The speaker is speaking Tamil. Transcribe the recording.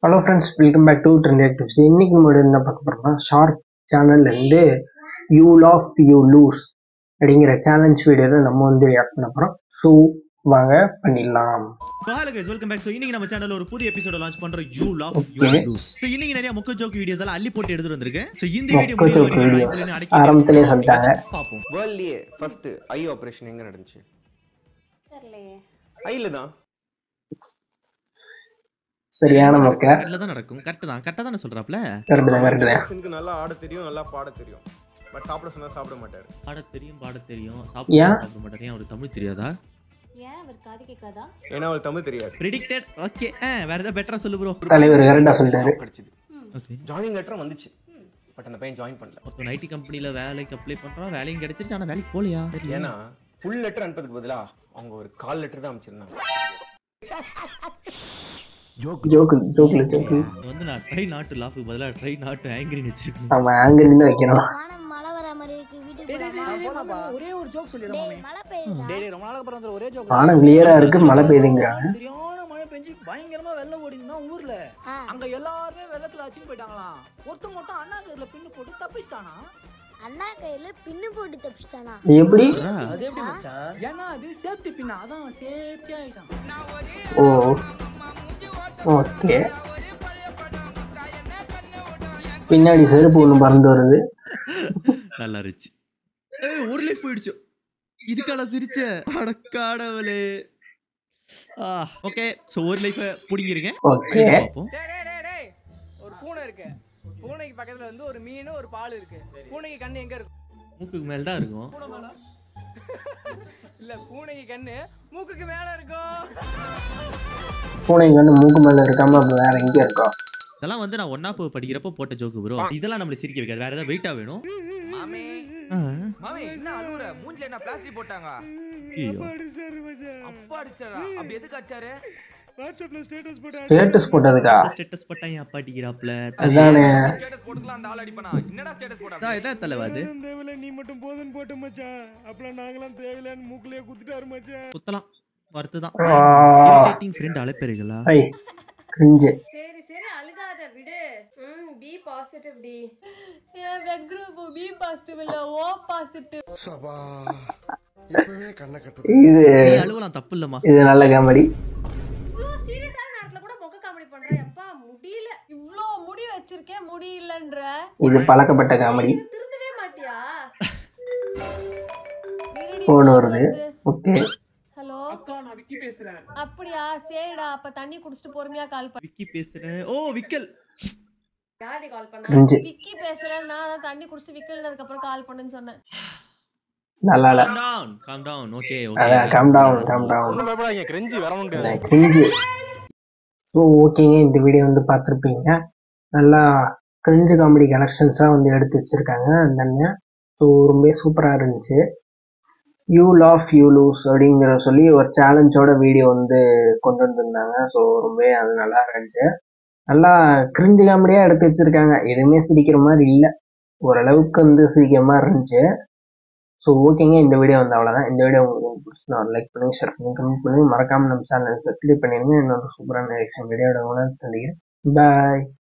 Hello friends, welcome back to trend actives. இன்னைக்கு நம்ம என்ன பார்க்க போகிறோம்னா, ஷார்ட் சேனல்லேருந்து யூ லாஃப் யூ லூஸ் அப்படிங்கிற சேலஞ்ச் வீடியோ தான் நம்ம ரியாக்ட் பண்ண போகிறோம். ஸோ வாங்க பண்ணிடலாம். Hello guys, welcome back. So இன்னைக்கு நம்ம சேனல்ல ஒரு புதிய எபிசோட லான்ச் பண்றோம், you laugh you lose. So இன்னைக்கு நிறைய மொக்க ஜோக் வீடியோஸ் எல்லாம் அள்ளி போட்டு எடுத்துட்டு வந்திருக்கேன். சோ இந்த வீடியோ முடிய வரைக்கும் ஆரம்பத்திலே சொல்லிட்டாங்க. பாப்போம். வேர்ல்ட்லயே ஃபர்ஸ்ட் ஐ ஆபரேஷன் எங்க நடந்துச்சு? தெரியலையே. ஐல தான். சரியான மொக்க. கரெக்ட்ல தான் நடக்கும். கரெக்ட்டா தான் சொல்றாப்ல. கரெக்ட் தான். எனக்கு நல்லா ஆட தெரியும், நல்லா பாட தெரியும். பட் சாப்பிட சொன்னா சாப்பிட மாட்டாரு. பாட தெரியும், சாப்பிட மாட்டாரு. ஏன் அவருக்கு தமிழ் தெரியாதா? ஏன் அவர் காது கேட்காதா? ஏன்னா அவருக்கு தமிழ் தெரியாது. பிரெடிக்டட். ஓகே, வேற ஏதாவது பெட்டரா சொல்லு ப்ரோ. தலைவர் கரெக்ட்டா சொல்லிட்டாரு. ஓகே, ஜாயினிங் லெட்டர் வந்துச்சு. பட் அந்த பையன் ஜாயின் பண்ணல. ஒரு ஐடி கம்பெனில வேலைக்கு அப்ளை பண்றான், வேலையும் கிடைச்சிருச்சு. ஆனா வேலைக்கு போலையா? ஏன்னா ஃபுல் லெட்டர் அனுப்புறதுக்கு பதிலா அவங்க ஒரு கால் லெட்டர் தான் அனுப்பிச்சிருந்தாங்க. ஜோக்கு வந்து நான் ட்ரை நாட் டு லாஃப் பதிலா ட்ரை நாட் டு ஆங்கிரி வெச்சிருக்கேன். ஆமா, ஆங்கிள் வைக்கணும். மழை வர மாதிரி இருக்கு, வீட்டுக்கு போலாமா? ஒரே ஒரு ஜோக் சொல்லிடுறேன் மாமே. மழை பெய்யுதா? டேய் ரொம்ப நாளுக்கு அப்புறம் வந்து ஒரே ஜோக். வானம் கிளியரா இருக்கு, மழை பெய்யுதுங்கறாங்க. சரியான மழை பெஞ்சு பயங்கரமா வெள்ளம் ஓடினா ஊர்ல. அங்க எல்லாரும் வெள்ளத்துல அச்சிட்டு போயிட்டாங்களாம். ஒருத்தன் மட்டும் அண்ணா கையில பின்னு போட்டு தப்பிச்சிட்டானா. அண்ணா கையில பின்னு போட்டு தப்பிச்சிட்டானா? எப்படி? அது எப்படி மச்சான்? ஏன்னா அது சேஃப்டி பின், அதான் சேஃப்டி ஆயிட்டான். ஓ ஓகே. பின்னாடி செருப்பு ஒன்று பறந்து வருது. நல்லா இருந்துச்சு. ஒரு லைஃப் போயிடுச்சு. இதுக்கான சிரிச்ச அடக்காடவளே. ஓகே, சோ ஒரு லைஃப் புடிங்கிருங்க. ஓகே, பாப்போம். டேய் ஒரு பூனை இருக்கு. பூனைக்கு பக்கத்துல வந்து ஒரு மீன் ஒரு பால் இருக்கு. பூனைக்கு கண்ணு எங்க இருக்கு? மூக்குக்கு மேல தான் இருக்கும். இல்ல, பூனைக்கு கண்ணு மூக்குக்கு மேல இருக்கும். பூனை கண்ணு மூக்கு மேல இருக்காம வேற எங்க இருக்கோம்? இதெல்லாம் வந்து நான் 1ஆப் படிக்கிறப்ப போட்ட ஜோக்கு ப்ரோ. இதெல்லாம் நம்மள சிரிக்க வைக்காது. வேற ஏதாவது வெயிட்டா வேணும். மாமே மாமே என்ன அழுவுற? மூஞ்சில என்ன பிளாஸ்டிக் போட்டாங்க? ஐயோ, அப்பா அடிச்சாரா? அப்படி எதுக்கு அடிச்சாரு? வாட்ஸ்அப்ல ஸ்டேட்டஸ் போட்டதுக்கா? ஸ்டேட்டஸ் போட்டா ஏன் அப்பா அடிக்கிறாப்ல? அதானே. ஸ்டேட்டஸ் போட்டுக்கலாம், அந்த ஆள் அடிப்பானா? என்னடா ஸ்டேட்டஸ் போட்டா? என்ன தலைவாது? தேவல நீ மட்டும் போதுன்னு போட்டு மச்சான். அப்பலாம் நாங்கலாம் தேவலன்னு மூக்குலயே குத்திட்டாரு மச்சான். குத்தலாம். வரதுதான். இரிட்டேட்டிங் ஃப்ரெண்ட் அழைப்பீர்களா? I cringe. சரி அழுகாத விடு. பி பாசிட்டிவ் டி. என் பிளட் குரூப் பி பாசிட்டிவ் இல்ல ஓ பாசிட்டிவ். சபா இப்பவே கண்ணை கட்டுது. இது நீ அழுவலாம், தப்பு இல்லம்மா. இது நல்ல காமெடி. இவ்ளோ சீரியஸான நேரத்துல கூட மொக்க காமெடி பண்ற. அப்பா முடியல. இவ்ளோ முடி வச்சிருக்கேன், முடியலன்ற. இது பழக்கப்பட்ட காமெடி. திருந்தவே மாட்டியா? போன் வருது. ஓகே. ஹலோ அக்கா, நான் விக்கி பேசுறேன். அப்படியா? சரிடா, அப்ப தண்ணி குடிச்சிட்டு பொறுமையா கால் பண்ணு. விக்கி பேசுறேன். ஓ விக்கல். யாரடி கால் பண்ணா? கிரிஞ்சு. விக்கி பேசுறேன். நான் தான் தண்ணி குடிச்சிட்டு விக்கல்னதுக்கு அப்புறம் கால் பண்ணுன்னு சொன்னேன். நல்லா இல்ல. Calm down. ஓகே அதான் calm down. ஒண்ணும் பயப்படாதீங்க, கிரெஞ்சி வர முடியாது. கிரிஞ்சு. ஸோ ஓகேங்க, இந்த வீடியோ வந்து பார்த்துருப்பீங்க. நல்லா கிரிஞ்சு காமெடி கலெக்ஷன்ஸாக வந்து எடுத்து வச்சுருக்காங்க அந்த அண்ணன். ஸோ ரொம்ப சூப்பராக இருந்துச்சு. யூ லாஃப் யூ லூஸ் அப்படிங்கிற சொல்லி ஒரு சேலஞ்சோட வீடியோ வந்து கொண்டு வந்திருந்தாங்க. ஸோ ரொம்ப அது நல்லா இருந்துச்சு. நல்லா கிரிஞ்சு காமெடியாக எடுத்து வச்சுருக்காங்க. எதுவுமே சிரிக்கிற மாதிரி இல்லை, ஓரளவுக்கு வந்து சிரிக்கிற மாதிரி இருந்துச்சு. ஸோ ஓகேங்க, இந்த வீடியோ வந்து அவ்வளோதான். இந்த வீடியோ உங்களுக்கு பிடிச்சினா லைக் பண்ணுங்கள், ஷேர் பண்ணுங்கள், கமெண்ட் பண்ணுங்கள். மறக்காமல் நம்ம சேனலை சப்ஸ்கிரைப் பண்ணிடுங்க. இன்னொரு சூப்பரான வீடியோட உங்களை சந்திக்கிறேன். பாய்.